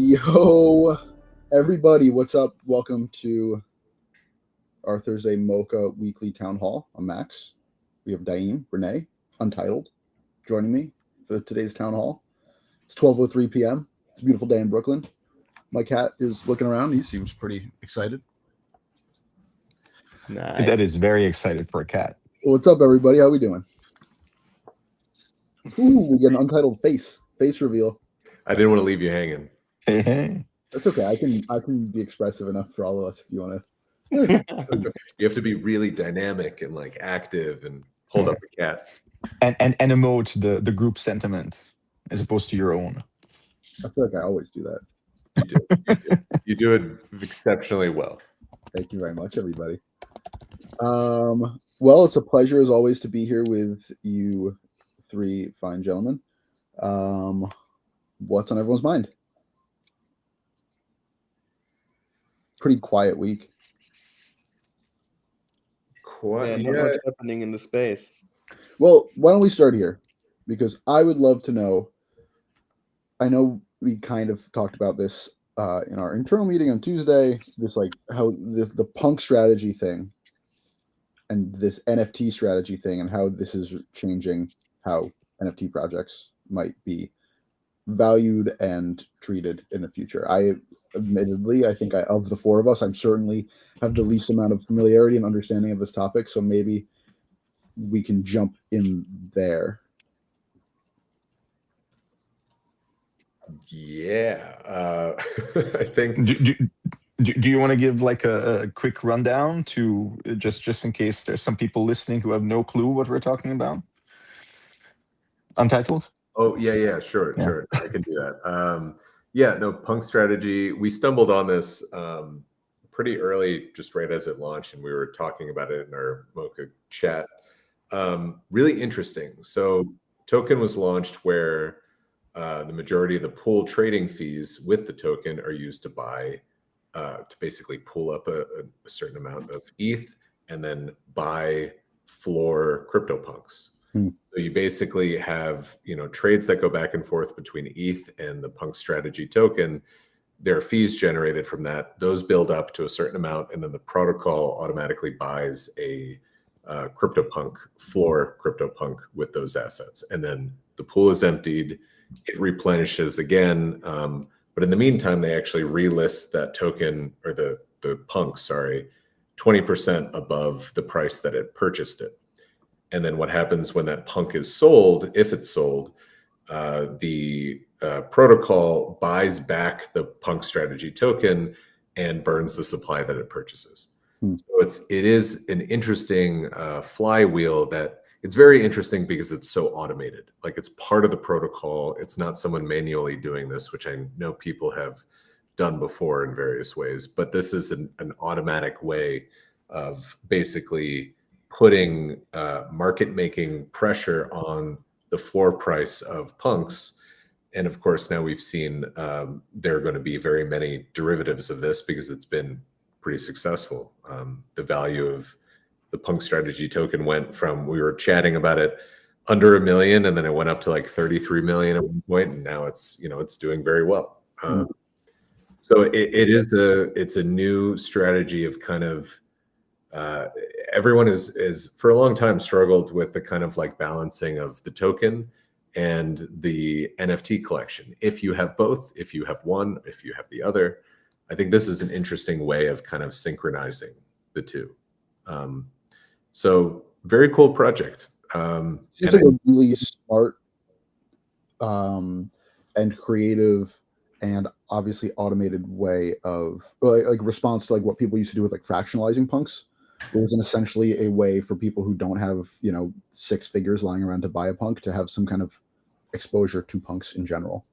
Yo, everybody, what's up? Welcome to our Thursday MOCA weekly town hall. I'm Max. We have Daim, Renee, Untitled, joining me for today's town hall. It's 12:03 p.m. It's a beautiful day in Brooklyn. My cat is looking around. He seems pretty excited. Nice. That is very excited for a cat. What's up, everybody? How we doing? Ooh, we get an Untitled face reveal. I didn't want to leave you hanging. Hey. That's okay. I can be expressive enough for all of us if you want You have to be really dynamic and like active and hold up a cat. And emote the group sentiment as opposed to your own. I feel like I always do that. You do it exceptionally well. Thank you very much, everybody. Well, it's a pleasure as always to be here with you three fine gentlemen. What's on everyone's mind? Pretty quiet week. Not much happening in the space. Well, why don't we start here? Because I would love to know. I know we kind of talked about this in our internal meeting on Tuesday. This like how the punk strategy thing and this NFT strategy thing and how this is changing how NFT projects might be valued and treated in the future. Admittedly, I think of the four of us, I'm certainly have the least amount of familiarity and understanding of this topic, so maybe we can jump in there. Yeah, I think. Do you want to give like a quick rundown to just in case there's some people listening who have no clue what we're talking about? Untitled? Oh yeah, sure. I can do that. Punk strategy. We stumbled on this pretty early, just right as it launched, and we were talking about it in our MOCA chat. Really interesting. So token was launched where the majority of the pool trading fees with the token are used to buy, to basically pull up a certain amount of ETH and then buy floor CryptoPunks. So you basically have, trades that go back and forth between ETH and the Punk strategy token. There are fees generated from that. Those build up to a certain amount, and then the protocol automatically buys a CryptoPunk floor CryptoPunk with those assets. And then the pool is emptied, it replenishes again. But in the meantime, they actually relist that token or the punk, 20% above the price that it purchased it. And then what happens when that punk is sold, if it's sold, the protocol buys back the punk strategy token and burns the supply that it purchases. So it is an interesting flywheel that it's very interesting because it's so automated. Like it's part of the protocol. It's not someone manually doing this, which I know people have done before in various ways, but this is an automatic way of basically putting market making pressure on the floor price of punks. And of course, now we've seen there are going to be very many derivatives of this because it's been pretty successful. The value of the punk strategy token went from, we were chatting about it, under $1 million, and then it went up to like 33 million at one point, and now it's doing very well. So it's a new strategy of kind of everyone is for a long time struggled with the kind of like balancing of the token and the NFT collection. If you have both, if you have one, if you have the other, I think this is an interesting way of kind of synchronizing the two. So very cool project. Seems like a really smart and creative and obviously automated way of like response to like what people used to do with like fractionalizing punks. It was essentially a way for people who don't have, 6 figures lying around to buy a punk to have some kind of exposure to punks in general.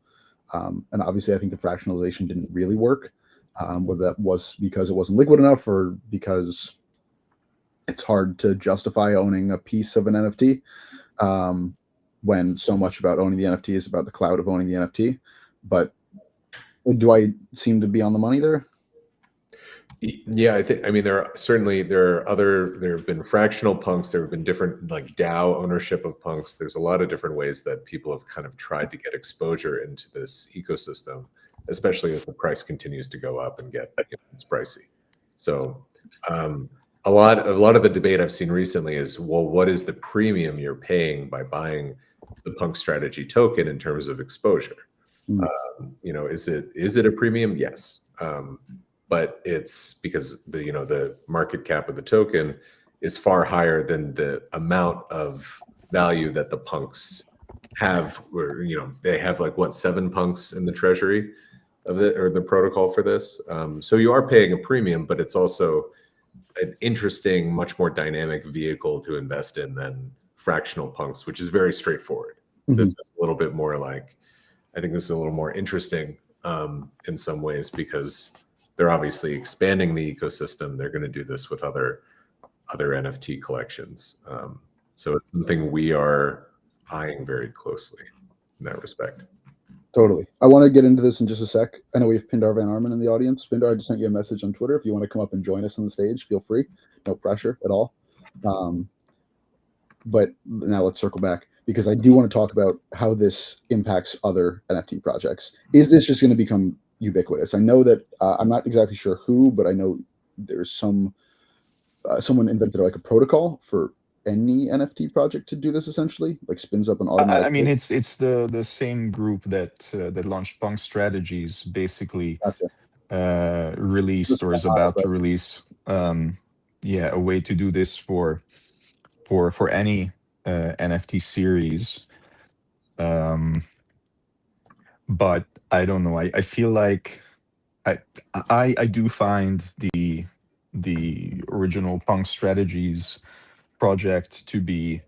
And obviously, I think the fractionalization didn't really work. Whether that was because it wasn't liquid enough or because it's hard to justify owning a piece of an NFT, when so much about owning the NFT is about the cloud of owning the NFT. But do I seem to be on the money there? Yeah, I mean, there have been fractional punks. There have been different like DAO ownership of punks. There's a lot of different ways that people have kind of tried to get exposure into this ecosystem, especially as the price continues to go up and it's pricey. So a lot of the debate I've seen recently is, well, what is the premium you're paying by buying the punk strategy token in terms of exposure? Mm. Is it a premium? Yes. But it's because the market cap of the token is far higher than the amount of value that the punks have. Where they have like 7 punks in the treasury of the protocol for this. So you are paying a premium, but it's also an interesting, much more dynamic vehicle to invest in than fractional punks, which is very straightforward. Mm-hmm. This is a little bit more like, I think this is a little more interesting in some ways because they're obviously expanding the ecosystem. They're going to do this with other NFT collections. So it's something we are eyeing very closely in that respect. Totally. I want to get into this in just a sec. I know we have Pindar Van Armen in the audience. Pindar, I just sent you a message on Twitter. If you want to come up and join us on the stage, feel free. No pressure at all. But now let's circle back because I do want to talk about how this impacts other NFT projects. Is this just going to become ubiquitous? I know that I'm not exactly sure who, but I know there's someone invented like a protocol for any NFT project to do this, essentially, like spins up an automatic. I mean, it's the same group that launched Punk Strategies, basically. Gotcha. Released or is about to release a way to do this for any NFT series. But I don't know. I feel like I do find the original Punk Strategies project to be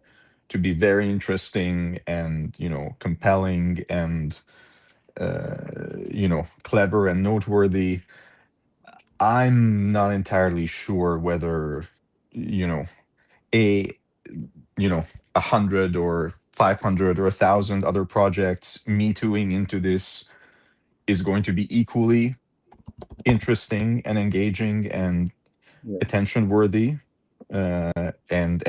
very interesting and compelling and clever and noteworthy. I'm not entirely sure whether a 100 or 500 or 1,000 other projects me tooing into this is going to be equally interesting and engaging and attention worthy, and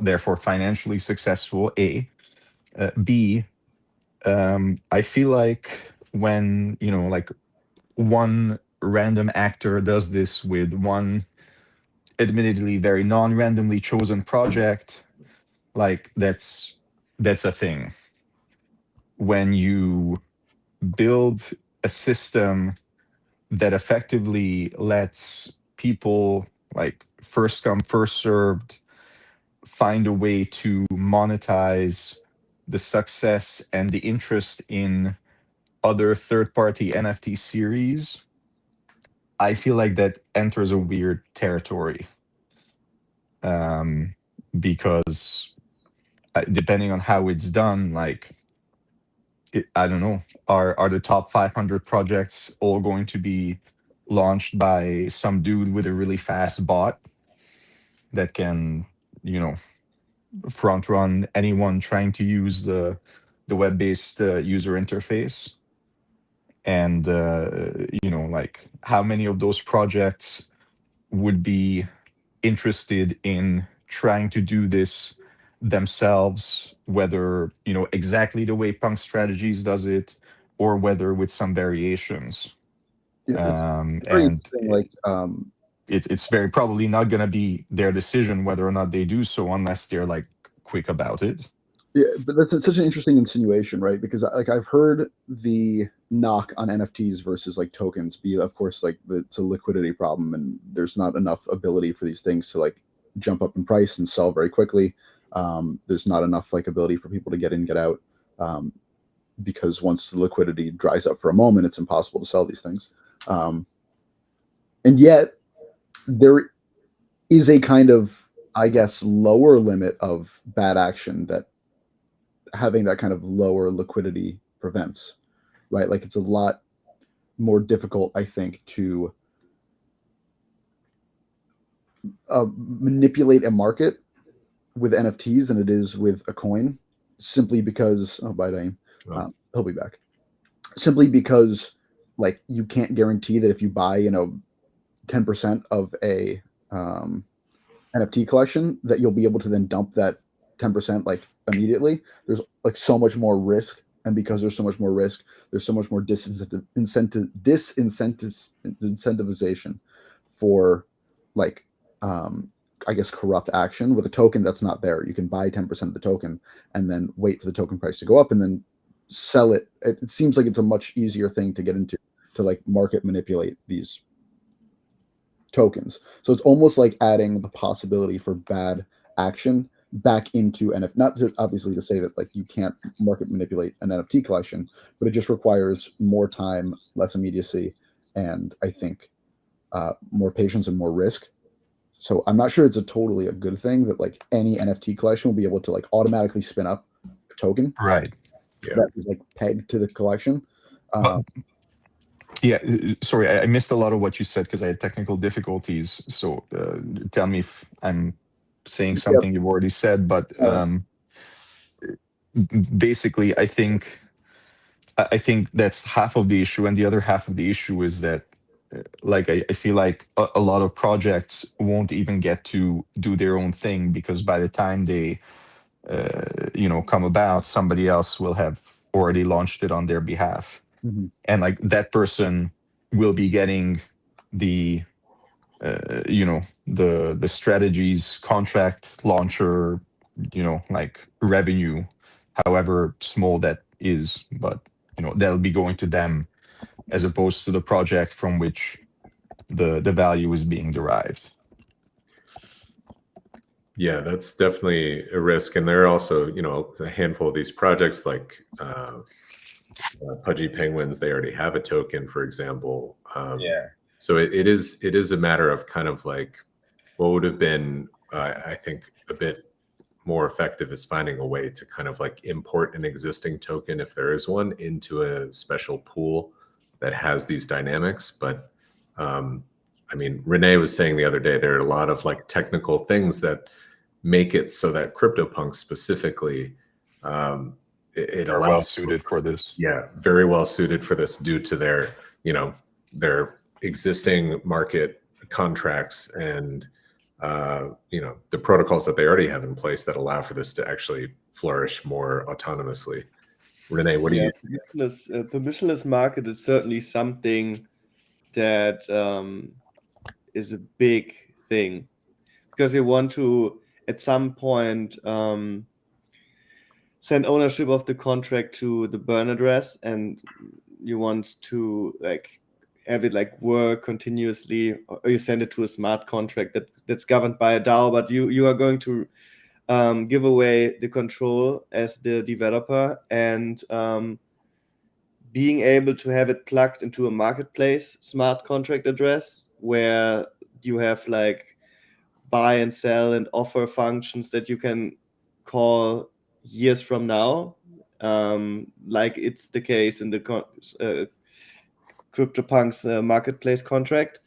therefore financially successful. B, I feel like when like one random actor does this with one admittedly very non-randomly chosen project, like that's a thing. When you build a system that effectively lets people, like first come first served, find a way to monetize the success and the interest in other third-party NFT series, I feel like that enters a weird territory. Because depending on how it's done, like I don't know, are the top 500 projects all going to be launched by some dude with a really fast bot that can front run anyone trying to use the web-based user interface? And like how many of those projects would be interested in trying to do this themselves, whether exactly the way Punk Strategies does it or whether with some variations? It's very And interesting. Like it's very probably not going to be their decision whether or not they do so unless they're like quick about it. Yeah, but that's such an interesting insinuation, right? Because like I've heard the knock on NFTs versus like tokens be, of course, like it's a liquidity problem, and there's not enough ability for these things to like jump up in price and sell very quickly. There's not enough like ability for people to get in, get out, because once the liquidity dries up for a moment, it's impossible to sell these things. And yet, there is a kind of, I guess, lower limit of bad action that having that kind of lower liquidity prevents. right? Like it's a lot more difficult, I think, to manipulate a market with NFTs than it is with a coin, simply because bye Dame, he'll be back. Simply because like you can't guarantee that if you buy 10% of a NFT collection that you'll be able to then dump that 10% like immediately. There's like so much more risk, and because there's so much more risk, there's so much more disincentivization for like I guess corrupt action. With a token that's not there, you can buy 10% of the token and then wait for the token price to go up and then sell it. It seems like it's a much easier thing to get into, to like market manipulate these tokens. So it's almost like adding the possibility for bad action back into NFT. Not to, obviously to say that like you can't market manipulate an NFT collection, but it just requires more time, less immediacy, and I think more patience and more risk. So I'm not sure it's totally a good thing that like any NFT collection will be able to like automatically spin up a token Right. that is like pegged to the collection. Yeah, sorry, I missed a lot of what you said because I had technical difficulties. So tell me if I'm saying something you've already said. But basically, I think that's half of the issue, and the other half of the issue is that, like, I feel like a lot of projects won't even get to do their own thing because by the time they, come about, somebody else will have already launched it on their behalf. Mm-hmm. And like that person will be getting the the strategies contract launcher, like revenue, however small that is, but that'll be going to them as opposed to the project from which the value is being derived. Yeah, that's definitely a risk. And there are also, a handful of these projects like Pudgy Penguins, they already have a token, for example. So it is a matter of kind of like what would have been, I think, a bit more effective is finding a way to kind of like import an existing token, if there is one, into a special pool that has these dynamics. But I mean, Renee was saying the other day, there are a lot of like technical things that make it so that CryptoPunks specifically, it Are allows well suited for this. Yeah, very well suited for this due to their, their existing market contracts and the protocols that they already have in place that allow for this to actually flourish more autonomously. Renee, what do you think? Permissionless market is certainly something that is a big thing, because you want to at some point send ownership of the contract to the burn address, and you want to like have it like work continuously, or you send it to a smart contract that's governed by a DAO, but you are going to give away the control as the developer, and being able to have it plugged into a marketplace smart contract address where you have like buy and sell and offer functions that you can call years from now, like it's the case in the CryptoPunks marketplace contract.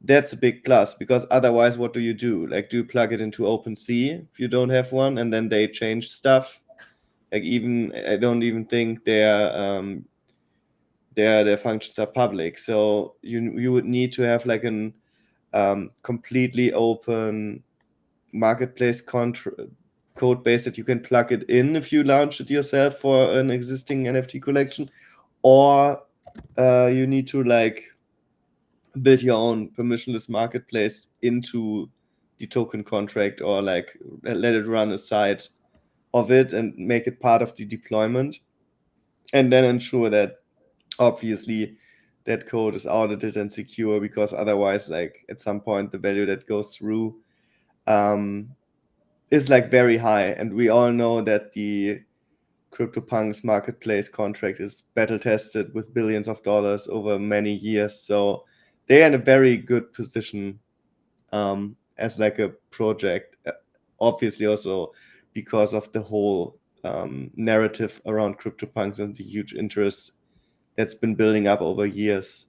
That's a big plus, because otherwise what do you do? Like, do you plug it into OpenSea if you don't have one, and then they change stuff? Like, even I don't even think their functions are public. So you would need to have like an completely open marketplace code base that you can plug it in if you launch it yourself for an existing NFT collection, or you need to like build your own permissionless marketplace into the token contract, or like let it run aside of it and make it part of the deployment, and then ensure that obviously that code is audited and secure, because otherwise like at some point the value that goes through is like very high. And we all know that the CryptoPunks marketplace contract is battle tested with billions of dollars over many years, so they're in a very good position as like a project, obviously also because of the whole narrative around CryptoPunks and the huge interest that's been building up over years.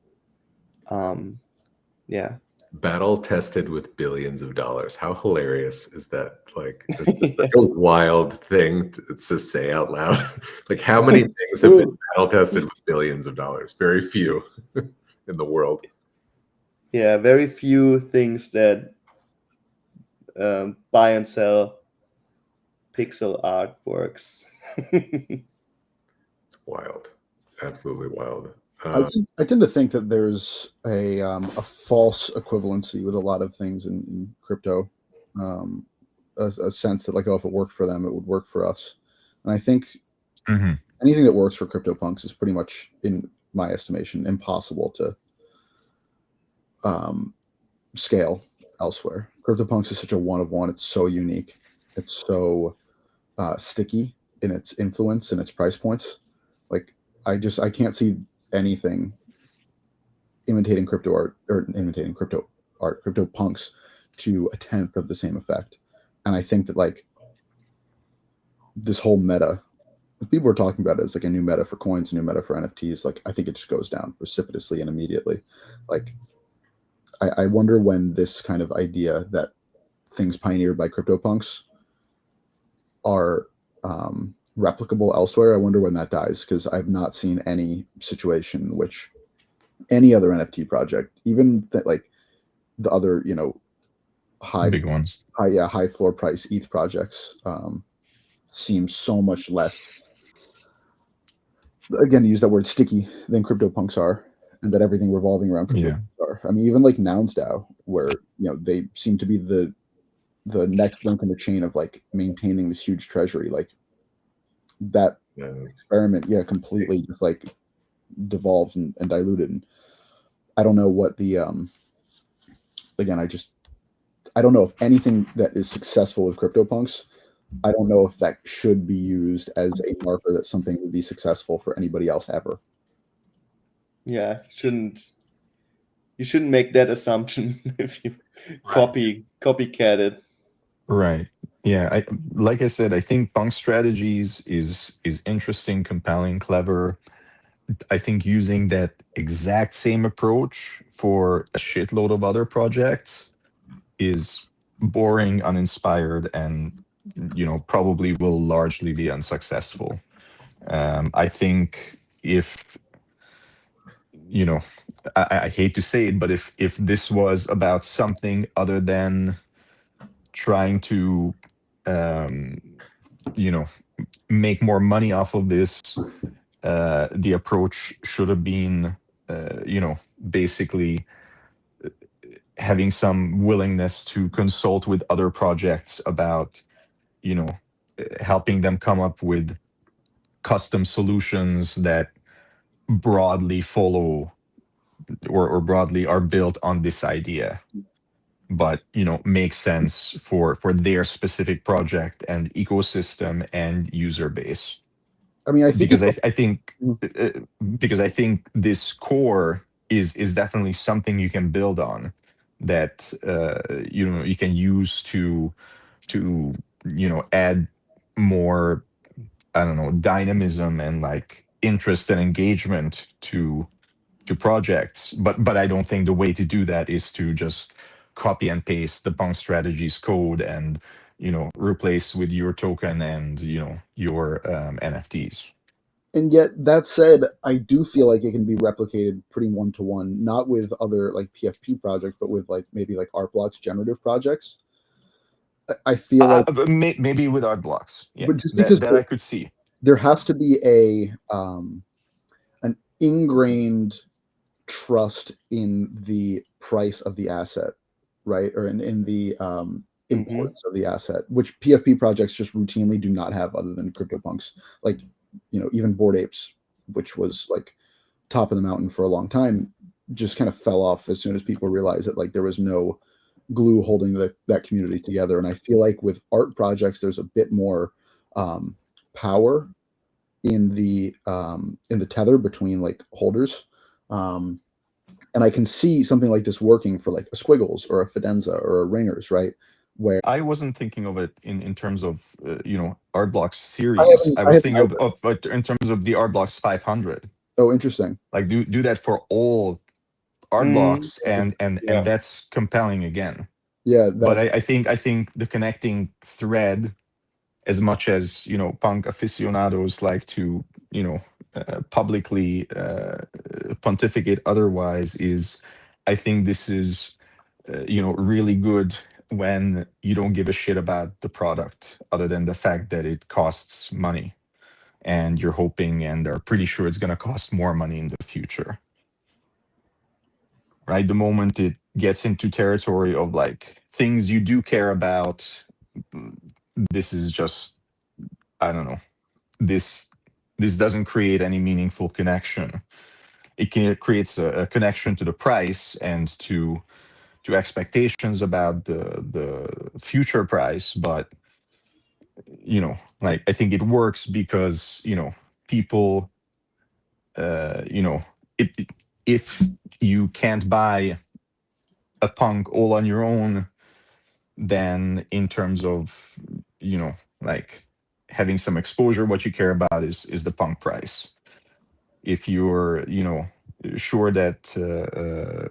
Yeah. Battle tested with billions of dollars. How hilarious is that? Like, it's like a wild thing to say out loud. Like, how many things have been battle tested with billions of dollars? Very few in the world. Yeah, very few things that buy and sell pixel art works. It's wild. Absolutely wild. I tend to think that there's a false equivalency with a lot of things in crypto. A sense that like, oh, if it worked for them, it would work for us. And I think anything that works for CryptoPunks is pretty much, in my estimation, impossible to scale elsewhere. CryptoPunks is such a one of one. It's so unique. It's so sticky in its influence and its price points. Like, I can't see anything imitating CryptoPunks to a tenth of the same effect. And I think that like this whole meta, people are talking about it as like a new meta for coins, a new meta for NFTs. Like, I think it just goes down precipitously and immediately. Like, I wonder when this kind of idea that things pioneered by CryptoPunks are replicable elsewhere, I wonder when that dies, because I've not seen any situation in which any other NFT project, even like the other, high big ones, high floor price ETH projects, seem so much less, again, use that word, sticky than CryptoPunks are, and that everything revolving around CryptoPunks are. I mean, even like NounsDAO, where they seem to be the next link in the chain of like maintaining this huge treasury, like that experiment, completely just like devolved and diluted. And I don't know what the again, I don't know if anything that is successful with CryptoPunks, I don't know if that should be used as a marker that something would be successful for anybody else ever. Yeah, you shouldn't make that assumption if you copycat it. Right. Yeah. Like I said, I think punk strategies is interesting, compelling, clever. I think using that exact same approach for a shitload of other projects is boring, uninspired, and probably will largely be unsuccessful. I think if I hate to say it, but if this was about something other than trying to make more money off of this, the approach should have been basically having some willingness to consult with other projects about helping them come up with custom solutions that broadly follow or broadly are built on this idea, but make sense for their specific project and ecosystem and user base. I mean, I think because I think this core is definitely something you can build on, that you can use to add more, I don't know, dynamism and like interest and engagement to projects. But I don't think the way to do that is to just copy and paste the Punk Strategies code and replace with your token and your NFTs. And yet, that said, I do feel like it can be replicated pretty one-to-one, not with other like PFP projects, but with like maybe like art blocks generative projects. I feel like maybe with art blocks, but just because that I could see, there has to be an ingrained trust in the price of the asset, right? Or in the importance of the asset, which PFP projects just routinely do not have, other than CryptoPunks. Like, even Bored Apes, which was like top of the mountain for a long time, just kind of fell off as soon as people realized that like there was no glue holding that community together. And I feel like with art projects, there's a bit more power in the tether between like holders. And I can see something like this working for like a Squiggles or a Fidenza or a Ringers, right? Where I wasn't thinking of it in terms of Art Blocks series. I was thinking of in terms of the Art Blocks 500. Oh, interesting. Like do that for all art blocks, and Yeah. that's compelling again. Yeah, But I think the connecting thread, as much as punk aficionados like to publicly pontificate otherwise, is I think this is really good when you don't give a shit about the product other than the fact that it costs money, and you're hoping and are pretty sure it's going to cost more money in the future. Right, the moment it gets into territory of like things you do care about, this is just, I don't know, this doesn't create any meaningful connection. It creates a connection to the price and to expectations about the future price. But like, I think it works because people, if you can't buy a punk all on your own, then in terms of like having some exposure, what you care about is the punk price. If you're sure that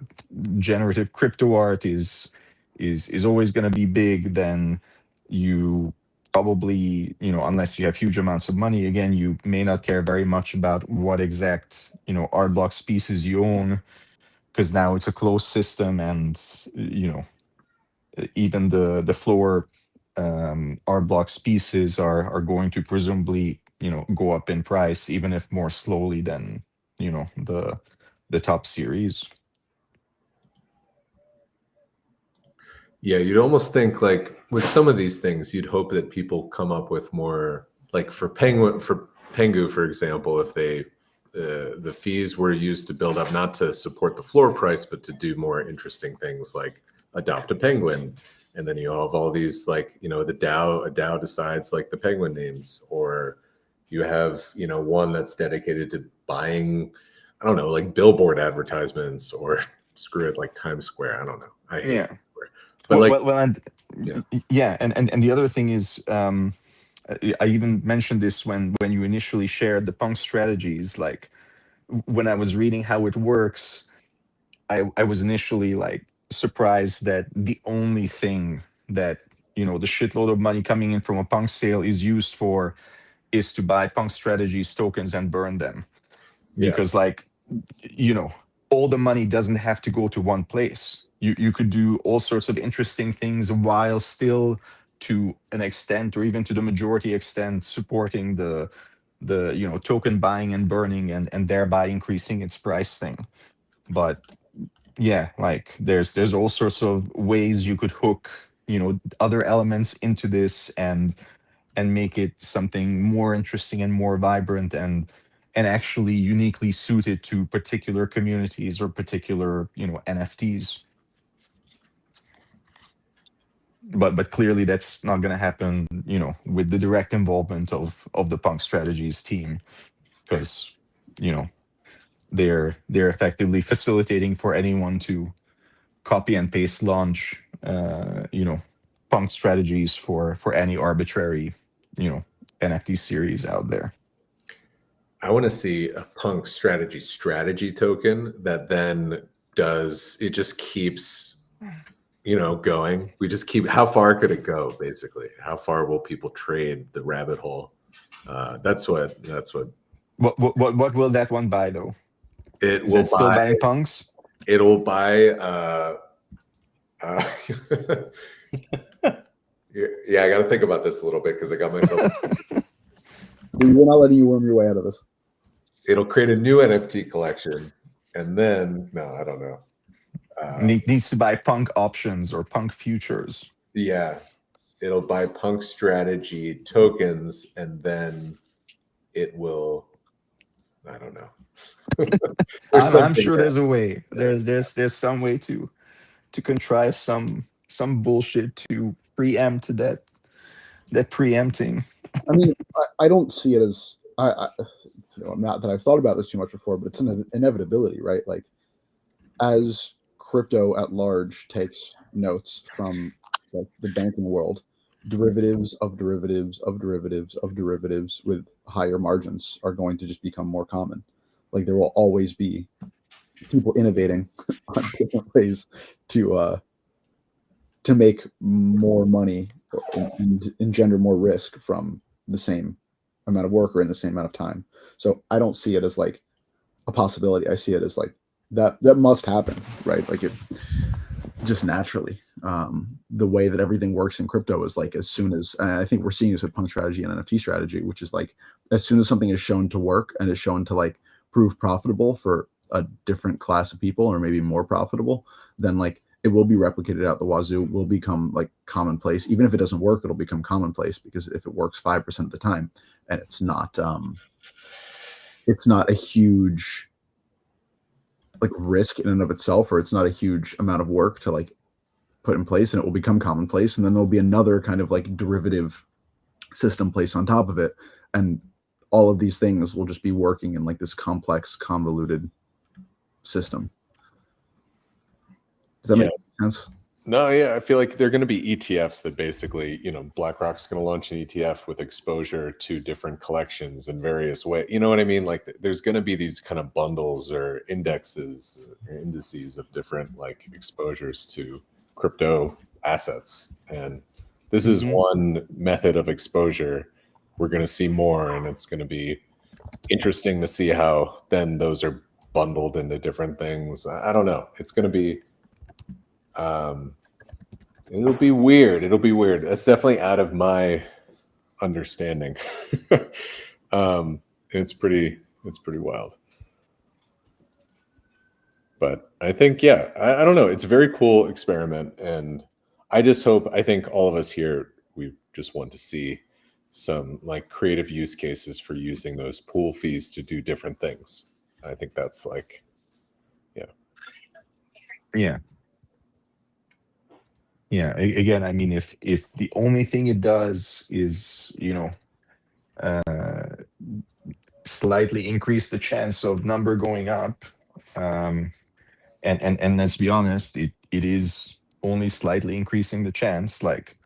generative crypto art is always going to be big, then you probably, unless you have huge amounts of money, again, you may not care very much about what exact art block pieces you own, because now it's a closed system, and even the floor art block pieces are going to presumably go up in price, even if more slowly than the top series. Yeah, you'd almost think like with some of these things, you'd hope that people come up with more, like for Pengu, for example, if they the fees were used to build up, not to support the floor price, but to do more interesting things like adopt a penguin. And then you have all these, like, a DAO decides like the penguin names, or you have, one that's dedicated to buying, I don't know, like billboard advertisements, or screw it, like Times Square. I don't know. I hate Yeah. Times Square. But like, And yeah. yeah, and the other thing is, I even mentioned this when you initially shared the punk strategies. Like, when I was reading how it works, I was initially like surprised that the only thing that the shitload of money coming in from a punk sale is used for is to buy punk strategies tokens and burn them. Yeah. Because like, all the money doesn't have to go to one place. You could do all sorts of interesting things while still, to an extent, or even to the majority extent, supporting the token buying and burning, and thereby increasing its price thing. But yeah, like there's all sorts of ways you could hook other elements into this, and make it something more interesting and more vibrant, and actually uniquely suited to particular communities or particular NFTs. But clearly that's not going to happen with the direct involvement of the punk strategies team, because they're effectively facilitating for anyone to copy and paste launch punk strategies for any arbitrary NFT series out there. I want to see a punk strategy token that then just keeps going. We just keep, how far could it go, basically? How far will people trade the rabbit hole? That's what What will that one buy, though? it Is will that still buy. buying punks? It'll buy yeah, I got to think about this a little bit, because I got myself. We're not letting you worm your way out of this. It'll create a new NFT collection, and then no, I don't know. Needs to buy punk options or punk futures. Yeah, it'll buy punk strategy tokens, and then it will. I don't know. I'm sure there's a way. There's some way to contrive some bullshit to preempt that preempting. I mean, I don't see it as not that I've thought about this too much before, but it's an inevitability, right? Like, as crypto at large takes notes from like the banking world, derivatives of derivatives of derivatives of derivatives with higher margins are going to just become more common. Like there will always be people innovating on different ways to make more money and engender more risk from the same amount of work or in the same amount of time. So I don't see it as like a possibility. I see it as like that must happen, right? Like it just naturally. The way that everything works in crypto is like as soon as, and I think we're seeing this with punk strategy and NFT strategy, which is like as soon as something is shown to work and is shown to like prove profitable for a different class of people, or maybe more profitable, then like it will be replicated out the wazoo, will become like commonplace. Even if it doesn't work, it'll become commonplace, because if it works 5% of the time and it's not a huge like risk in and of itself, or it's not a huge amount of work to like put in place, and it will become commonplace, and then there'll be another kind of like derivative system placed on top of it, and all of these things will just be working in like this complex, convoluted system. Does that make sense? No, yeah, I feel like they're going to be ETFs that basically, BlackRock's going to launch an ETF with exposure to different collections in various ways. You know what I mean? Like there's going to be these kind of bundles or indexes or indices of different like exposures to crypto assets. And this is one method of exposure. We're going to see more, and it's going to be interesting to see how then those are bundled into different things. I don't know. It's going to be it'll be weird. That's definitely out of my understanding. It's pretty wild. But I think, yeah, I don't know. It's a very cool experiment, and I think all of us here, we just want to see some like creative use cases for using those pool fees to do different things. I think that's like, Again, I mean, if the only thing it does is slightly increase the chance of number going up, and let's be honest, it is only slightly increasing the chance. Like,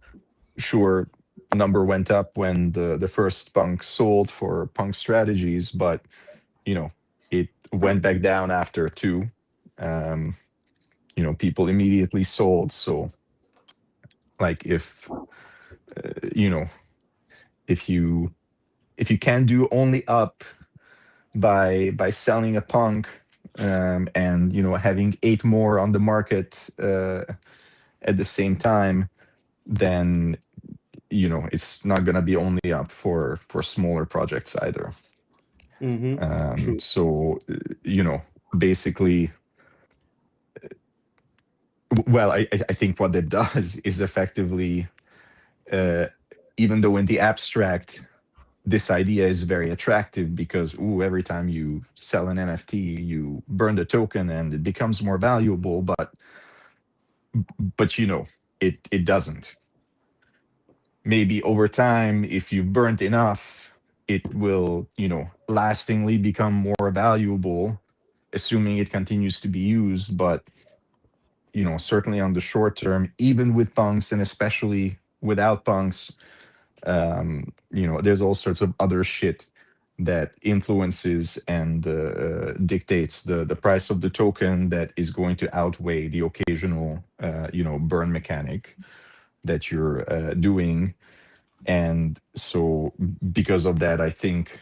sure, number went up when the first punk sold for punk strategies, but it went back down after two. People immediately sold. So like if if you can do only up by selling a punk, and having 8 more on the market at the same time, then it's not going to be only up for smaller projects either. So basically, well, I think what that does is effectively, even though in the abstract this idea is very attractive, because every time you sell an NFT, you burn the token and it becomes more valuable, but it doesn't. Maybe over time, if you burnt enough, it will lastingly become more valuable, assuming it continues to be used. But certainly on the short term, even with punks and especially without punks, there's all sorts of other shit that influences and dictates the price of the token that is going to outweigh the occasional burn mechanic that you're doing. And so because of that, I think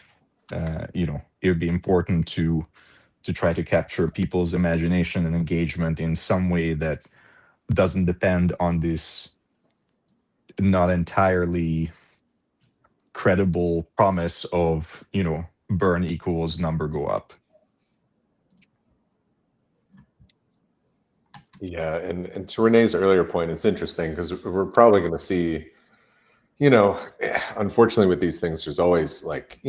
it would be important to try to capture people's imagination and engagement in some way that doesn't depend on this not entirely credible promise of burn equals number go up. Yeah, and to Renee's earlier point, it's interesting because we're probably going to see, unfortunately with these things, there's always like,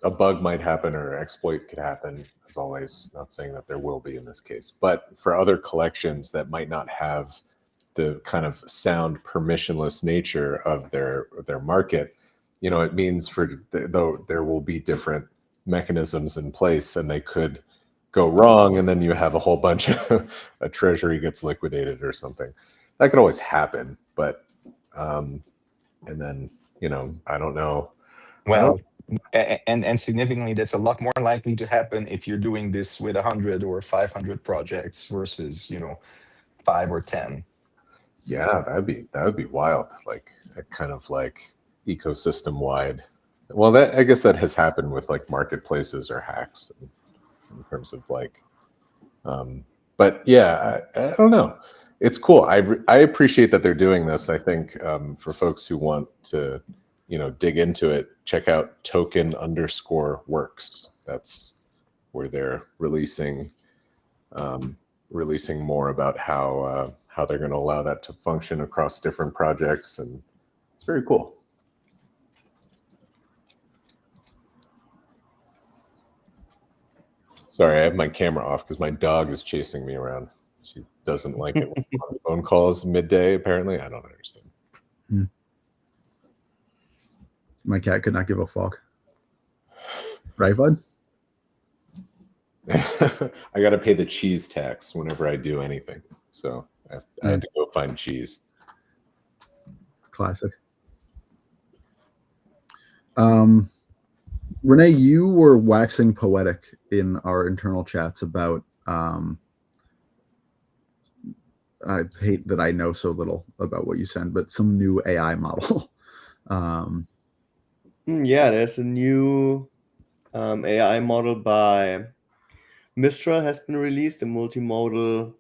a bug might happen or an exploit could happen, as always. Not saying that there will be in this case, but for other collections that might not have the kind of sound permissionless nature of their market, it means though there will be different mechanisms in place, and they could go wrong, and then you have a whole bunch of a treasury gets liquidated or something. That could always happen, but and then I don't know. Well, and significantly, that's a lot more likely to happen if you're doing this with 100 or 500 projects versus 5 or 10. Yeah, that would be wild. Like a kind of like ecosystem wide. Well, that I guess that has happened with like marketplaces or hacks in terms of like. But yeah, I don't know. It's cool. I appreciate that they're doing this. I think for folks who want to, dig into it, check out token_works. That's where they're releasing more about how they're going to allow that to function across different projects, and it's very cool. Sorry, I have my camera off because my dog is chasing me around. She doesn't like it when I'm on phone calls midday, apparently. I don't understand. My cat could not give a fuck. Right, bud? I got to pay the cheese tax whenever I do anything. So I had to go find cheese. Classic. Renee, you were waxing poetic in our internal chats about I hate that I know so little about what you send, but some new AI model. Yeah, there's a new AI model by Mistral has been released, a multimodal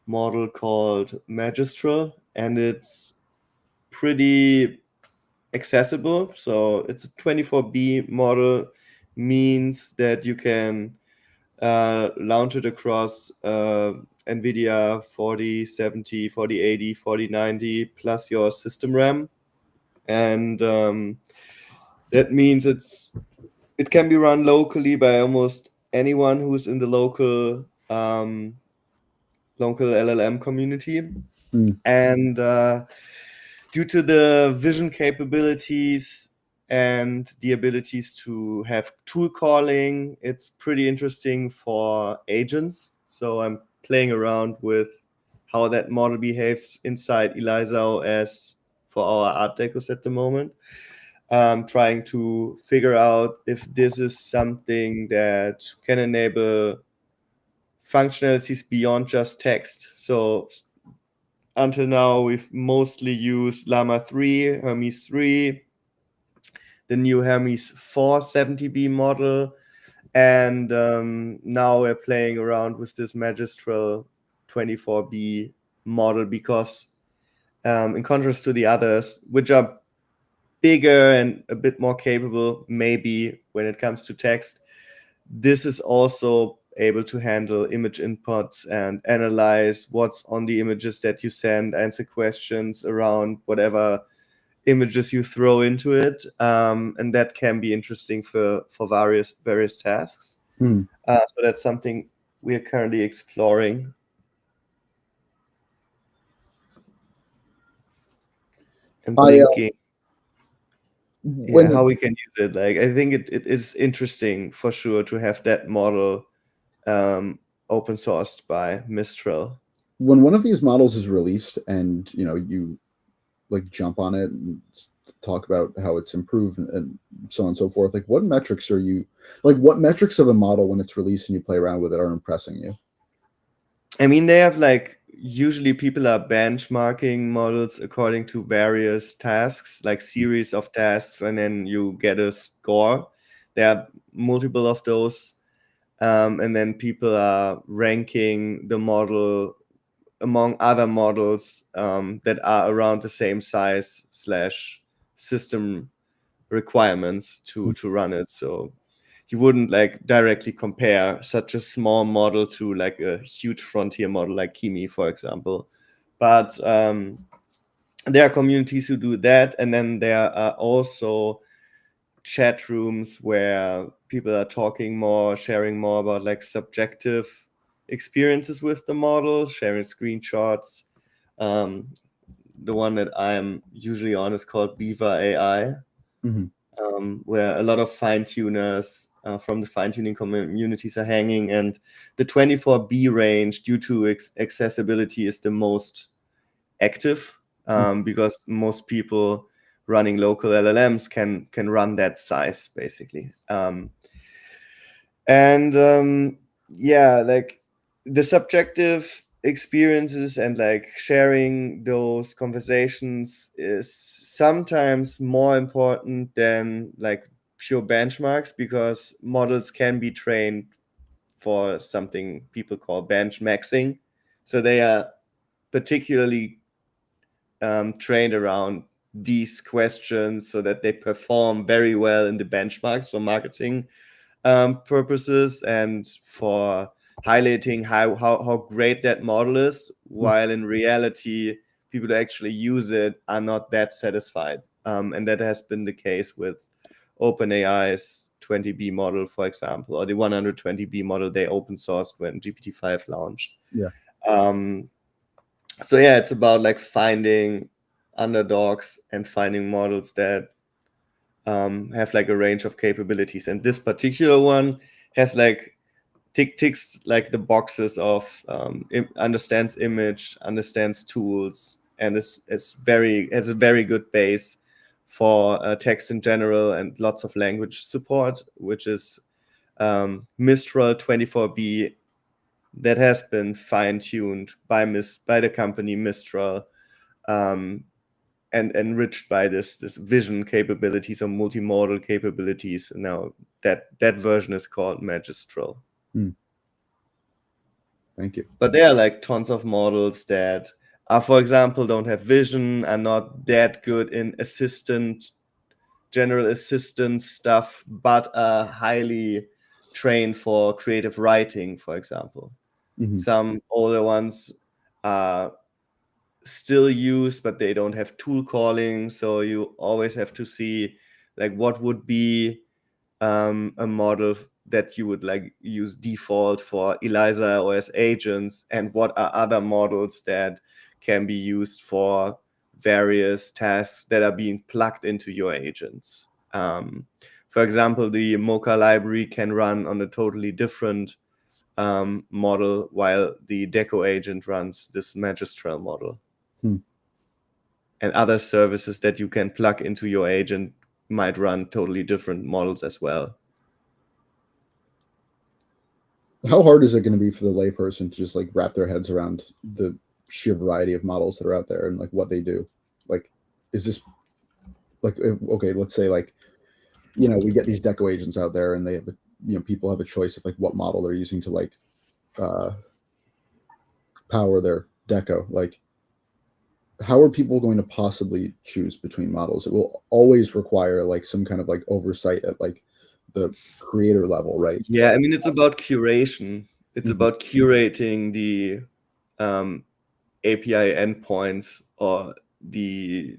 model called Magistral, and it's pretty accessible. So it's a 24B model, means that you can launch it across NVIDIA 4070, 4080, 4090 plus your system RAM. And that means it can be run locally by almost anyone who's in the local LLM community. And due to the vision capabilities and the abilities to have tool calling, it's pretty interesting for agents. So I'm playing around with how that model behaves inside Eliza as for our art decos at the moment. Trying to figure out if this is something that can enable functionalities beyond just text. So until now, we've mostly used Llama 3, Hermes 3, the new Hermes 470B model, and now we're playing around with this Magistral 24B model because in contrast to the others, which are bigger and a bit more capable, maybe when it comes to text, this is also able to handle image inputs and analyze what's on the images that you send, answer questions around whatever images you throw into it, and that can be interesting for various tasks. So that's something we are currently exploring. And thinking how we can use it. Like, I think it is interesting for sure to have that model open sourced by Mistral. When one of these models is released and you like jump on it and talk about how it's improved and so on and so forth, like what metrics of a model when it's released and you play around with it are impressing you? I mean, they have usually people are benchmarking models according to various tasks, like series of tasks, and then you get a score. There are multiple of those. And then people are ranking the model among other models that are around the same size / system requirements to run it. So you wouldn't directly compare such a small model to a huge frontier model like Kimi, for example. But there are communities who do that, and then there are also chat rooms where people are talking more, sharing more about subjective experiences with the model, sharing screenshots. The one that I'm usually on is called Beaver AI, where a lot of fine-tuners from the fine-tuning communities are hanging, and the 24B range, due to accessibility, is the most active because most people running local LLMs can run that size basically. Yeah, like the subjective experiences and like sharing those conversations is sometimes more important than like pure benchmarks, because models can be trained for something people call benchmaxing. So they are particularly trained around these questions so that they perform very well in the benchmarks for marketing purposes and for highlighting how great that model is, while in reality people who actually use it are not that satisfied. And that has been the case with OpenAI's 20B model, for example, or the 120B model they open sourced when GPT-5 launched. Yeah. So yeah, it's about like finding underdogs and finding models that have like a range of capabilities. And this particular one has like ticks like the boxes of understands image, understands tools, and has a very good base for text in general and lots of language support, which is Mistral 24B that has been fine-tuned by the company Mistral, and enriched by this vision capabilities or multimodal capabilities. Now that version is called Magistral. Thank you. But there are like tons of models that are, for example, don't have vision, are not that good in general assistant stuff, but are highly trained for creative writing, for example. Mhm. Some older ones are still used, but they don't have tool calling. So you always have to see like what would be a model that you would like use default for ELIZA OS agents, and what are other models that can be used for various tasks that are being plugged into your agents. For example, the MOCA library can run on a totally different model, while the Deco agent runs this Magistral model. And other services that you can plug into your agent might run totally different models as well. How hard is it going to be for the layperson to just like wrap their heads around the sheer variety of models that are out there and like what they do? Like, is this like, okay, let's say like, you know, we get these Deco agents out there and they have, people have a choice of like what model they're using to like power their Deco. Like, how are people going to possibly choose between models? It will always require like some kind of like oversight at like the creator level, right? Yeah, I mean, it's about curation. It's about curating the API endpoints, or the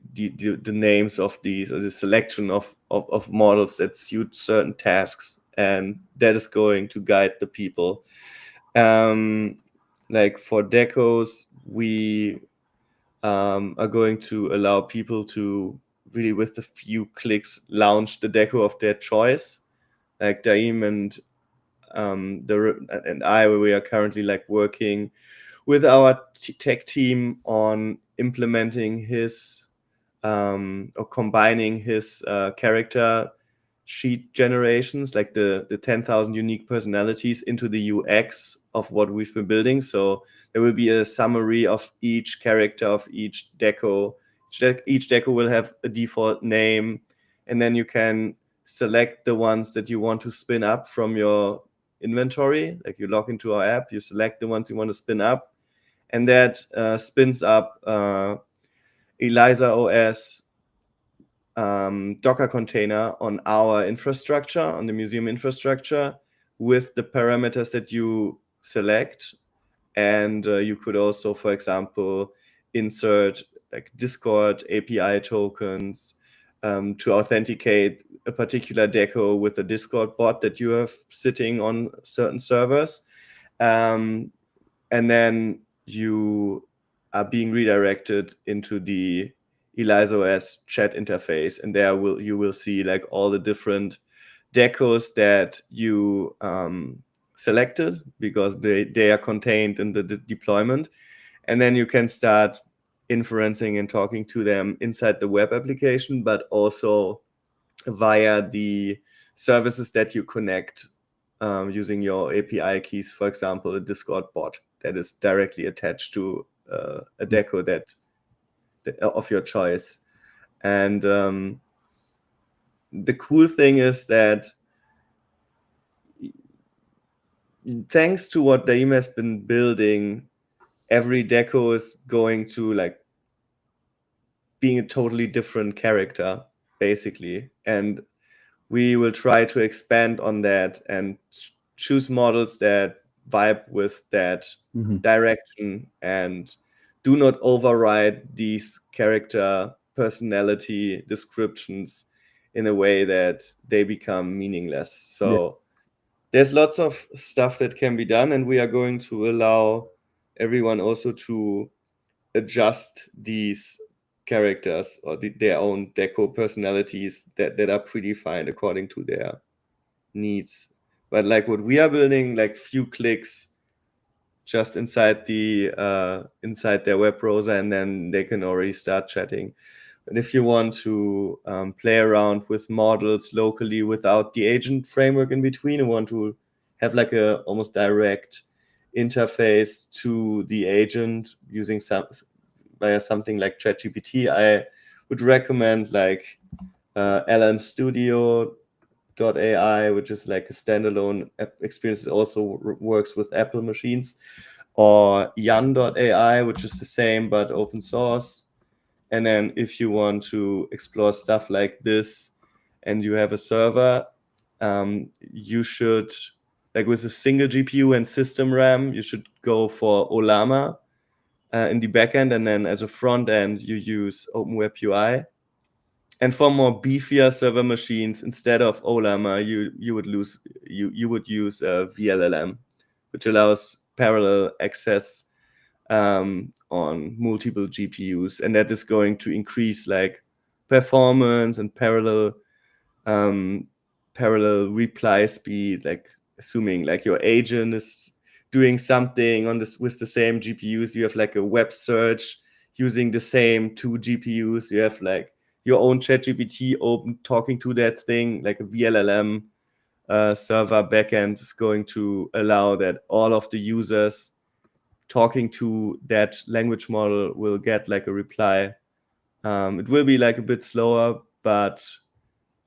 names of these, or the selection of models that suit certain tasks, and that is going to guide the people. Like for Decos, we are going to allow people to really, with a few clicks, launch the Deco of their choice. Like Daim and we are currently like working with our tech team on implementing his or combining his character sheet generations, like the 10,000 unique personalities, into the UX of what we've been building. So there will be a summary of each character of each Deco. Each Deco will have a default name, and then you can select the ones that you want to spin up from your inventory. Like you log into our app, you select the ones you want to spin up, and that spins up ELIZA OS Docker container on our infrastructure, on the museum infrastructure, with the parameters that you select. And you could also, for example, insert like Discord API tokens to authenticate a particular Deco with a Discord bot that you have sitting on certain servers. And then you are being redirected into the ELIZA OS chat interface, and there you will see like all the different decos that you selected, because they are contained in the deployment. And then you can start inferencing and talking to them inside the web application, but also via the services that you connect using your API keys, for example, a Discord bot that is directly attached to a deco of your choice. And the cool thing is that thanks to what Daim has been building, every deco is going to like being a totally different character, basically. And we will try to expand on that and choose models that vibe with that direction and do not override these character personality descriptions in a way that they become meaningless. So there's lots of stuff that can be done, and we are going to allow everyone also to adjust these characters or their own deco personalities that are predefined according to their needs. But like what we are building, like few clicks just inside their web browser, and then they can already start chatting. And if you want to play around with models locally without the agent framework in between, and want to have like a almost direct interface to the agent using via something like ChatGPT, I would recommend like LM Studio.ai, which is like a standalone experience that also works with Apple machines, or Yan.ai, which is the same but open source. And then if you want to explore stuff like this and you have a server, you should, like with a single GPU and system RAM, you should go for Olama in the backend, and then as a front end, you use OpenWebUI. And for more beefier server machines, instead of Olama, you would use VLLM, which allows parallel access on multiple GPUs, and that is going to increase like performance and parallel reply speed, like assuming like your agent is doing something on this with the same GPUs. You have like a web search using the same 2 GPUs. You have like your own ChatGPT open talking to that thing, like a VLLM server backend is going to allow that all of the users talking to that language model will get like a reply. It will be like a bit slower, but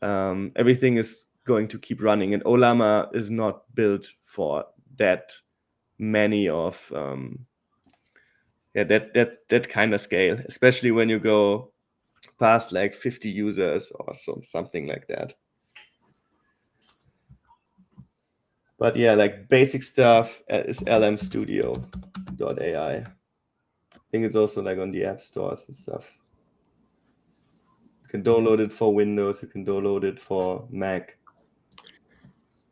everything is going to keep running. And Olama is not built for that many of that kind of scale, especially when you go past like 50 users or something like that. But yeah, like basic stuff is lmstudio.ai. I think it's also like on the app stores and stuff. You can download it for Windows, you can download it for Mac.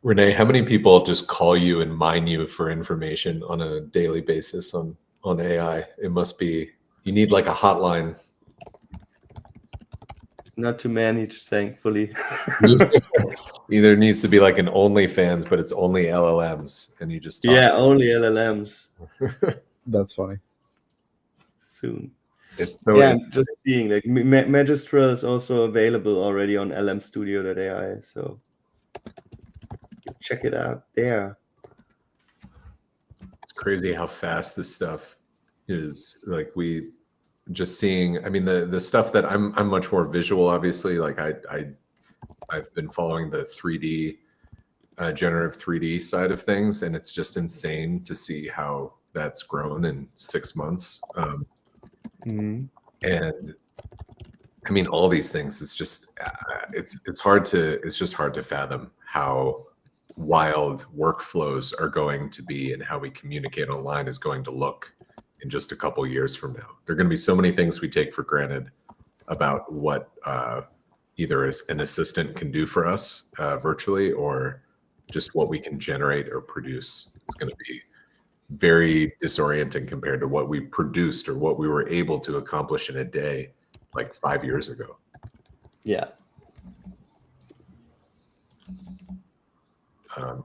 Renee, how many people just call you and mine you for information on a daily basis on AI? It must be, you need like a hotline. Not too many, thankfully. Either needs to be like an OnlyFans, but it's only LLMs, and you just talk. Yeah, only LLMs. That's funny. Soon. It's so I'm just seeing like Magistral is also available already on lmstudio.ai, so check it out there. It's crazy how fast this stuff is. Like we just seeing, I mean, the stuff that I'm much more visual, obviously. Like I've been following the 3D generative 3D side of things, and it's just insane to see how that's grown in 6 months. And I mean, all these things, it's just it's just hard to fathom how wild workflows are going to be and how we communicate online is going to look in just a couple years from now. There are going to be so many things we take for granted about what either as an assistant can do for us virtually, or just what we can generate or produce. It's going to be very disorienting compared to what we produced or what we were able to accomplish in a day like 5 years ago. Yeah.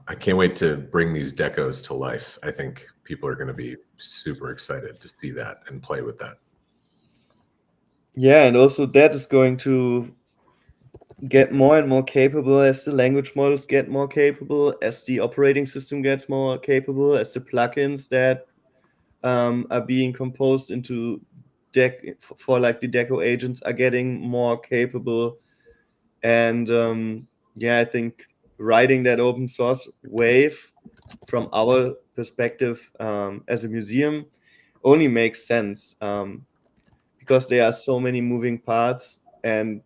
I can't wait to bring these decos to life. I think people are going to be super excited to see that and play with that. Yeah, and also that is going to get more and more capable as the language models get more capable, as the operating system gets more capable, as the plugins that are being composed into for like the Deco agents are getting more capable. And yeah, I think riding that open source wave from our perspective as a museum only makes sense because there are so many moving parts, and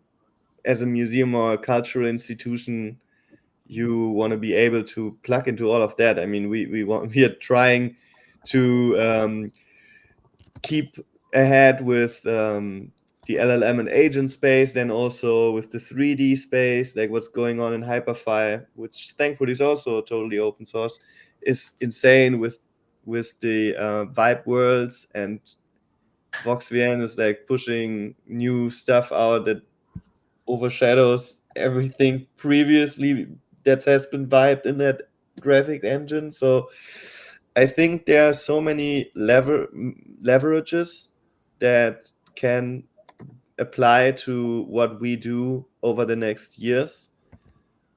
as a museum or a cultural institution, you want to be able to plug into all of that. I mean, we are trying to keep ahead with the LLM and agent space, then also with the 3D space, like what's going on in Hyperfy, which thankfully is also totally open source, is insane with the vibe worlds, and VoxVN is like pushing new stuff out that overshadows everything previously that has been vibed in that graphic engine. So I think there are so many leverages that can apply to what we do over the next years,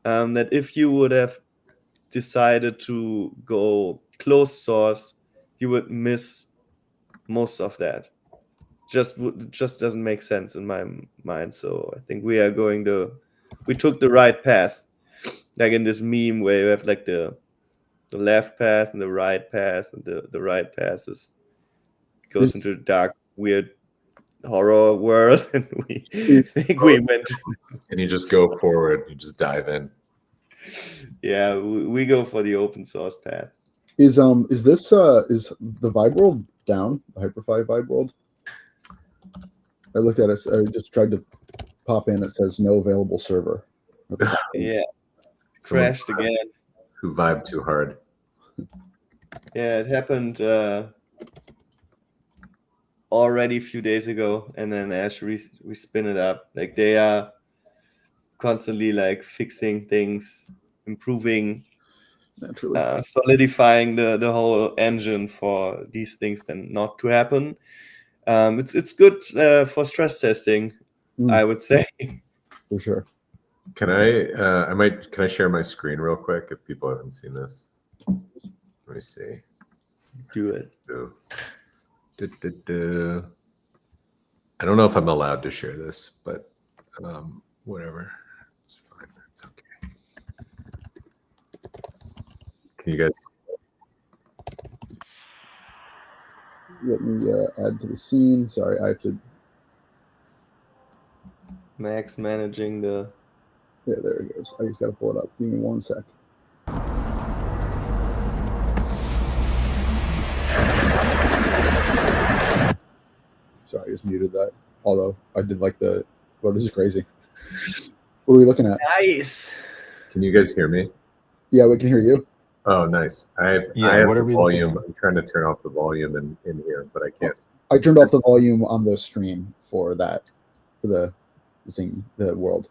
that if you would have decided to go closed source, you would miss most of that. Just doesn't make sense in my mind. So I think we took the right path, like in this meme where you have like the left path and the right path, and the right path goes Is, into the dark, weird horror world, and we is think we went. And you just go forward, you just dive in. Yeah, we go for the open source path. is this is the Vibe World down? The Hyperfy Vibe World? I looked at it. I just tried to pop in. It says no available server. Yeah, Someone crashed again. who vibed too hard. Yeah, it happened already a few days ago, and then Ash we spin it up. Like they are constantly like fixing things, improving, Naturally. solidifying the whole engine for these things then not to happen. It's good for stress testing, I would say. For sure. Can I share my screen real quick if people haven't seen this? Let me see. Do it. I don't know if I'm allowed to share this, but whatever. It's fine. It's okay. Can you guys? Let me add to the scene. Sorry, I have to. Max managing the. Yeah, there it goes. I just got to pull it up. Give me 1 sec. Sorry, I just muted that. Although I did like the. Well, this is crazy. What are we looking at? Nice. Can you guys hear me? Yeah, we can hear you. Oh, nice. I have what the are we volume. I'm trying to turn off the volume in here, but I can't. I turned off the volume on the stream for that, for the thing, the world.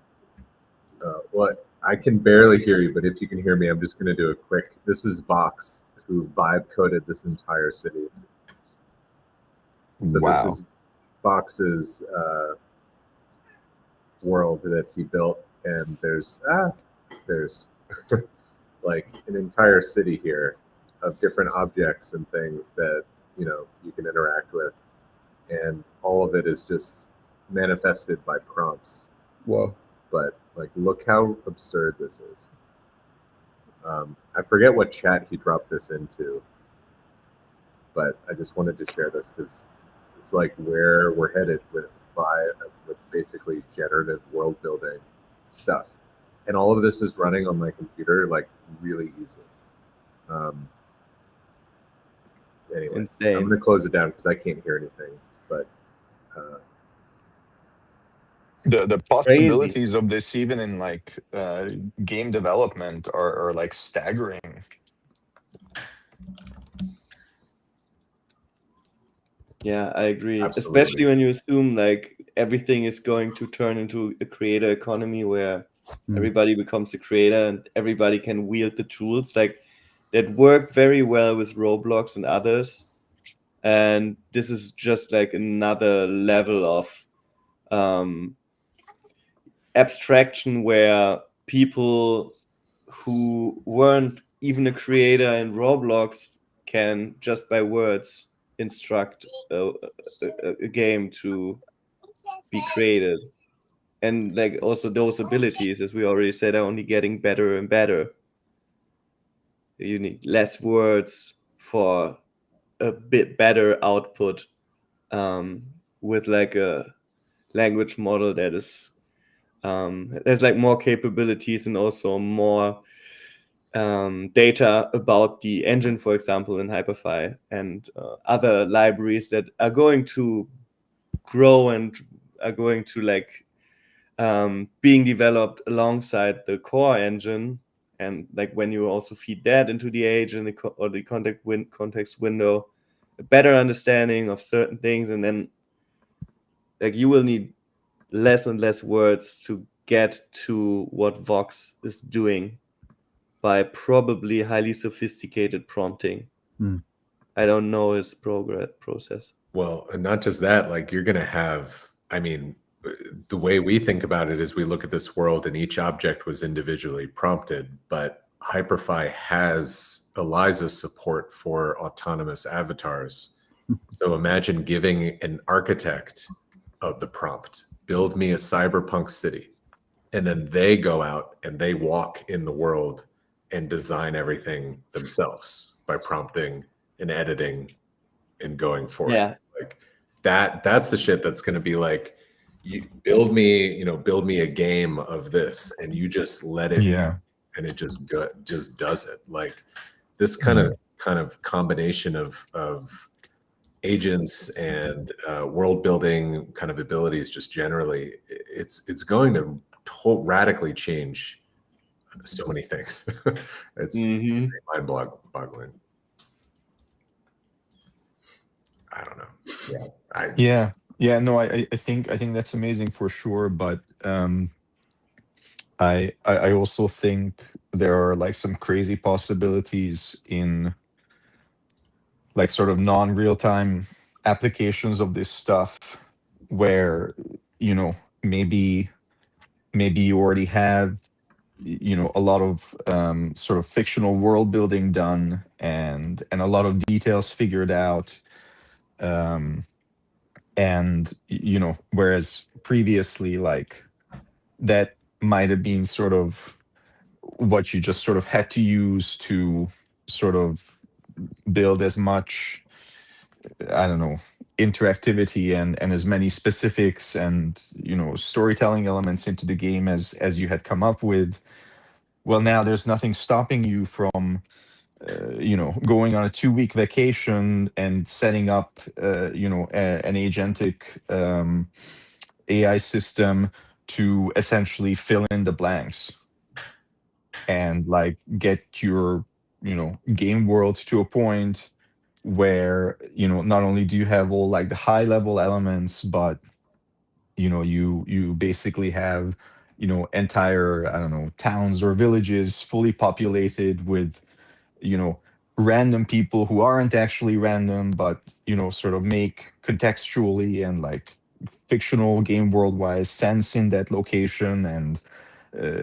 What? I can barely hear you, but if you can hear me, I'm just going to do a quick. This is Vox, who vibe coded this entire city. So Wow. this is Vox's world that he built, and there's like an entire city here of different objects and things that you can interact with, and all of it is just manifested by prompts. Whoa. But like, look how absurd this is. I forget what chat he dropped this into, but I just wanted to share this because it's like where we're headed with basically generative world building stuff, and all of this is running on my computer like really easy. Anyway, Insane. I'm gonna close it down because I can't hear anything. But The possibilities of this, even in like game development, are like staggering. Yeah, I agree. Absolutely. Especially when you assume like everything is going to turn into a creator economy where everybody becomes a creator and everybody can wield the tools like that work very well with Roblox and others. And this is just like another level of abstraction where people who weren't even a creator in Roblox can just by words instruct a game to be created. And like also those abilities, as we already said, are only getting better and better. You need less words for a bit better output, with like a language model that is there's like more capabilities and also more data about the engine, for example, in Hyperfy and other libraries that are going to grow and are going to like being developed alongside the core engine. And like when you also feed that into the agent or the context window, a better understanding of certain things, and then like you will need less and less words to get to what Vox is doing by probably highly sophisticated prompting. I don't know his process. Well, and not just that, like you're going to have, I mean, the way we think about it is we look at this world and each object was individually prompted, but Hyperfy has ELIZA support for autonomous avatars. So imagine giving an architect of the prompt, build me a cyberpunk city. And then they go out and they walk in the world and design everything themselves by prompting and editing and going forth. Yeah. Like that's the shit that's going to be like, you build me a game of this and you just let it, and it just does it. Like this kind of combination of agents and world building kind of abilities, just generally, it's going to radically change so many things. It's mind-boggling. I don't know. No, I think that's amazing for sure, but I also think there are like some crazy possibilities in like sort of non-real-time applications of this stuff where, you know, maybe you already have, you know, a lot of sort of fictional world building done and a lot of details figured out, and you know, whereas previously like that might have been sort of what you just sort of had to use to sort of build as much, I don't know, interactivity and as many specifics and, you know, storytelling elements into the game as you had come up with. Well, now there's nothing stopping you from you know, going on a 2-week vacation and setting up you know, an agentic AI system to essentially fill in the blanks and like get your, you know, game world to a point where, you know, not only do you have all like the high level elements, but you know, you basically have, you know, entire, I don't know, towns or villages fully populated with, you know, random people who aren't actually random, but, you know, sort of make contextually and like fictional game world wise sense in that location. And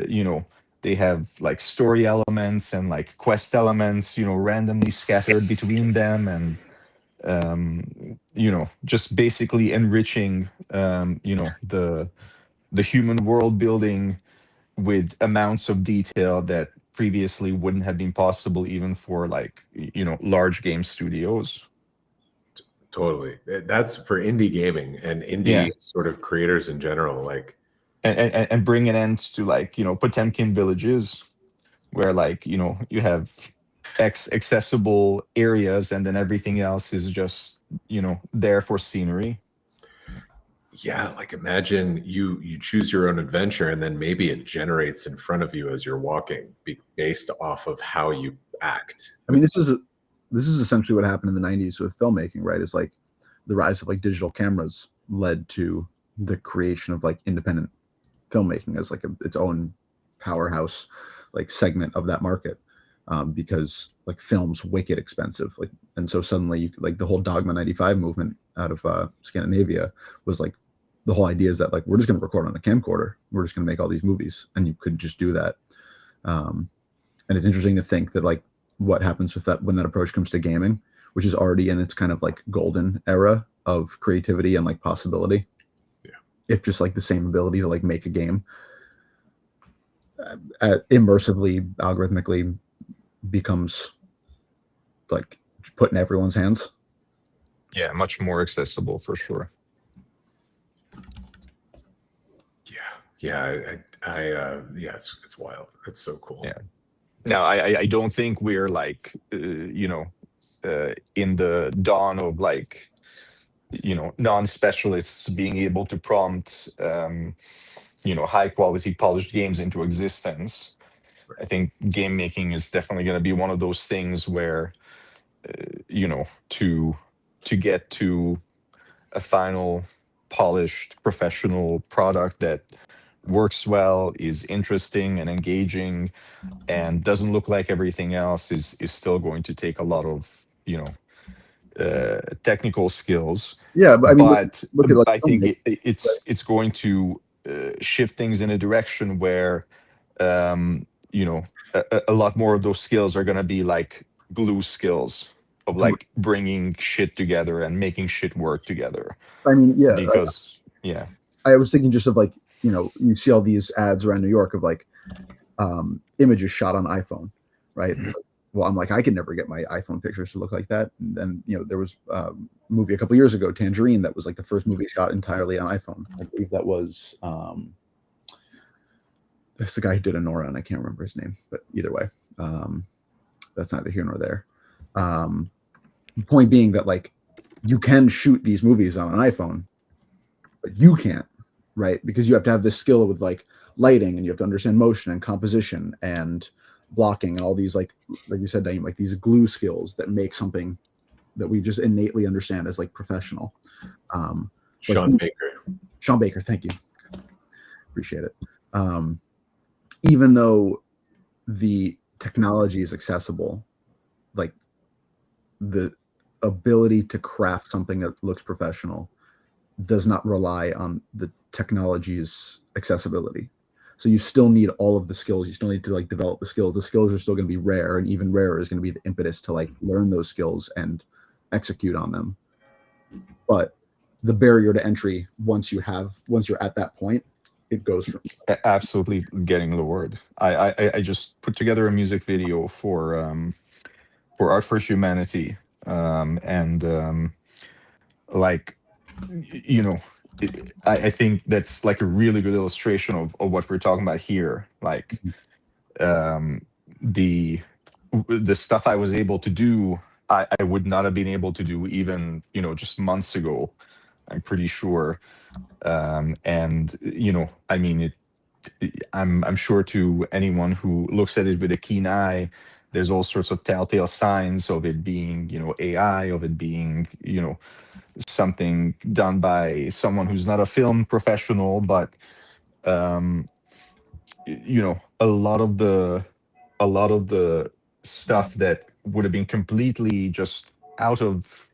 you know, they have like story elements and like quest elements, you know, randomly scattered between them, and you know, just basically enriching you know, the human world building with amounts of detail that previously wouldn't have been possible even for like, you know, large game studios. Totally. That's for indie gaming and indie sort of creators in general, like and bring an end to like, you know, Potemkin villages where like, you know, you have accessible areas and then everything else is just, you know, there for scenery. Yeah, like imagine you choose your own adventure and then maybe it generates in front of you as you're walking based off of how you act. I mean, this is essentially what happened in the 90s with filmmaking, right? It's like the rise of like digital cameras led to the creation of like independent filmmaking as like its own powerhouse like segment of that market, because like film's wicked expensive, like, and so suddenly you like the whole Dogma 95 movement out of Scandinavia was like the whole idea is that like we're just going to record on a camcorder. We're just going to make all these movies, and you could just do that. And it's interesting to think that like what happens with that when that approach comes to gaming, which is already in its kind of like golden era of creativity and like possibility. Yeah. If just like the same ability to like make a game immersively, algorithmically becomes like put in everyone's hands. Yeah, much more accessible for sure. Yeah, it's wild. It's so cool. Yeah. Now, I don't think we're like, in the dawn of like, non-specialists being able to prompt, high quality polished games into existence. I think game making is definitely going to be one of those things where, to get to a final polished professional product that works well, is interesting and engaging, and doesn't look like everything else is still going to take a lot of technical skills. Yeah, but I mean, but look at, like, I think filmmaking, it's going to shift things in a direction where a lot more of those skills are going to be like glue skills of like bringing shit together and making shit work together. I mean, yeah, because I was thinking just of like, you see all these ads around New York of like images shot on iPhone, right? Well, I'm like, I could never get my iPhone pictures to look like that. And then, there was a movie a couple years ago, Tangerine, that was like the first movie shot entirely on iPhone. I believe that was that's the guy who did Anora, and I can't remember his name, but either way, that's neither here nor there. The point being that like you can shoot these movies on an iPhone, but you can't, right? Because you have to have this skill with like lighting, and you have to understand motion and composition and blocking and all these like you said, Naeem, like these glue skills that make something that we just innately understand as like professional. Sean Baker, thank you, appreciate it. Even though the technology is accessible, like the ability to craft something that looks professional does not rely on the technology's accessibility. So you still need all of the skills. You still need to like develop the skills. The skills are still going to be rare, and even rarer is going to be the impetus to like learn those skills and execute on them. But the barrier to entry, once you're at that point, it goes from absolutely getting lowered. I just put together a music video for Art for Humanity, and like I think that's like a really good illustration of what we're talking about here. Like the stuff I was able to do, I would not have been able to do even just months ago, I'm pretty sure. And I mean, I'm sure to anyone who looks at it with a keen eye, there's all sorts of telltale signs of it being AI, of it being something done by someone who's not a film professional, but a lot of the stuff that would have been completely just out of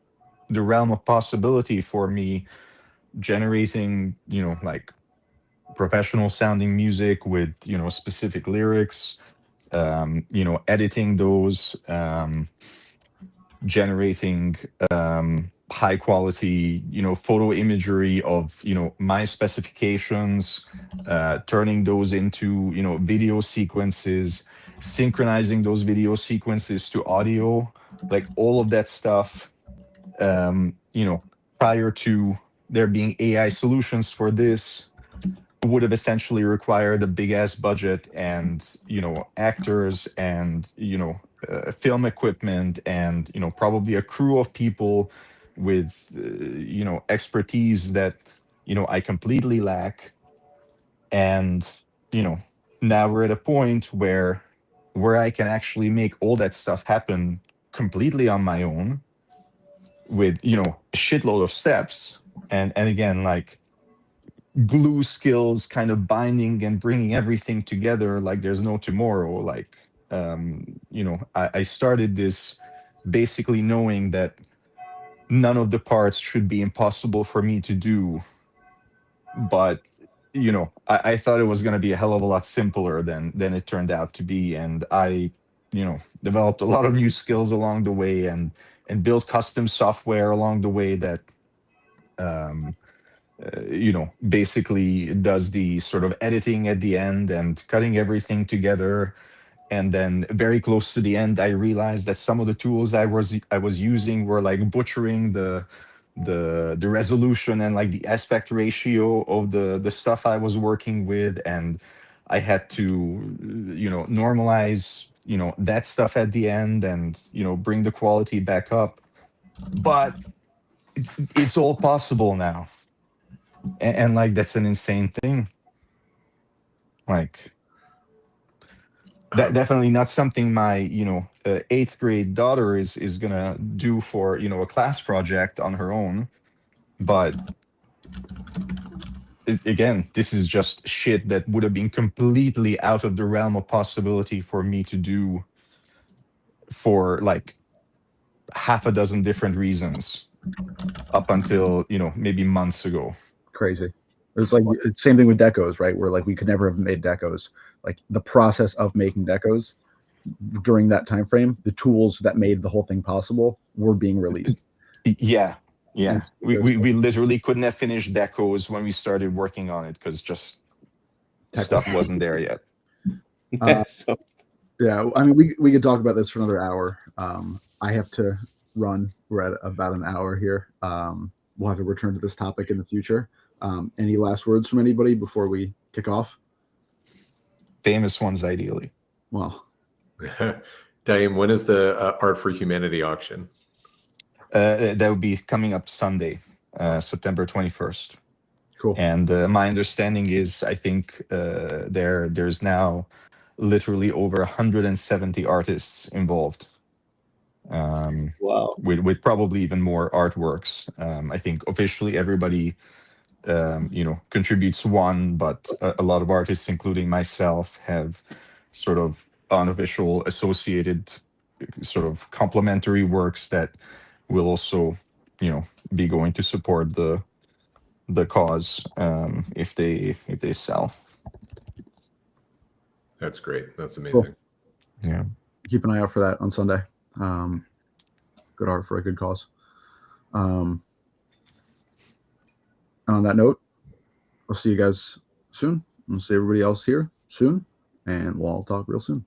the realm of possibility for me, generating like professional sounding music with specific lyrics, editing those, generating high quality photo imagery of my specifications, turning those into video sequences, synchronizing those video sequences to audio, like all of that stuff. Prior to there being AI solutions for this, would have essentially required a big ass budget and actors and film equipment and probably a crew of people with expertise that I completely lack. And now we're at a point where I can actually make all that stuff happen completely on my own with a shitload of steps, and again, like glue skills, kind of binding and bringing everything together like there's no tomorrow. Like I started this basically knowing that none of the parts should be impossible for me to do, but I thought it was going to be a hell of a lot simpler than it turned out to be, and I developed a lot of new skills along the way, and built custom software along the way that um, basically does the sort of editing at the end and cutting everything together. And then very close to the end, I realized that some of the tools I was using were like butchering the resolution and like the aspect ratio of the stuff I was working with, and I had to normalize that stuff at the end, and bring the quality back up. But it's all possible now, and like that's an insane thing. Like that definitely not something my eighth grade daughter is gonna do for a class project on her own. But again, this is just shit that would have been completely out of the realm of possibility for me to do for like half a dozen different reasons up until maybe months ago. Crazy. It's like same thing with decos, right? Where like we could never have made decos. Like the process of making decos during that time frame, the tools that made the whole thing possible were being released. Yeah. We literally couldn't have finished decos when we started working on it because just stuff wasn't there yet. So, Yeah, I mean, we could talk about this for another hour. I have to run. We're at about an hour here. We'll have to return to this topic in the future. Any last words from anybody before we kick off? Famous ones, ideally. Well, Daim, when is the Art for Humanity auction? That would be coming up Sunday, September 21st. cool. And my understanding is, I think there's now literally over 170 artists involved. wow. With probably even more artworks. I think officially everybody contributes one, but a lot of artists, including myself, have sort of unofficial associated sort of complementary works that will also be going to support the cause if they sell. That's great. That's amazing. Cool. Yeah. Keep an eye out for that on Sunday. Good art for a good cause. And on that note, I'll see you guys soon. I'll see everybody else here soon, and we'll all talk real soon.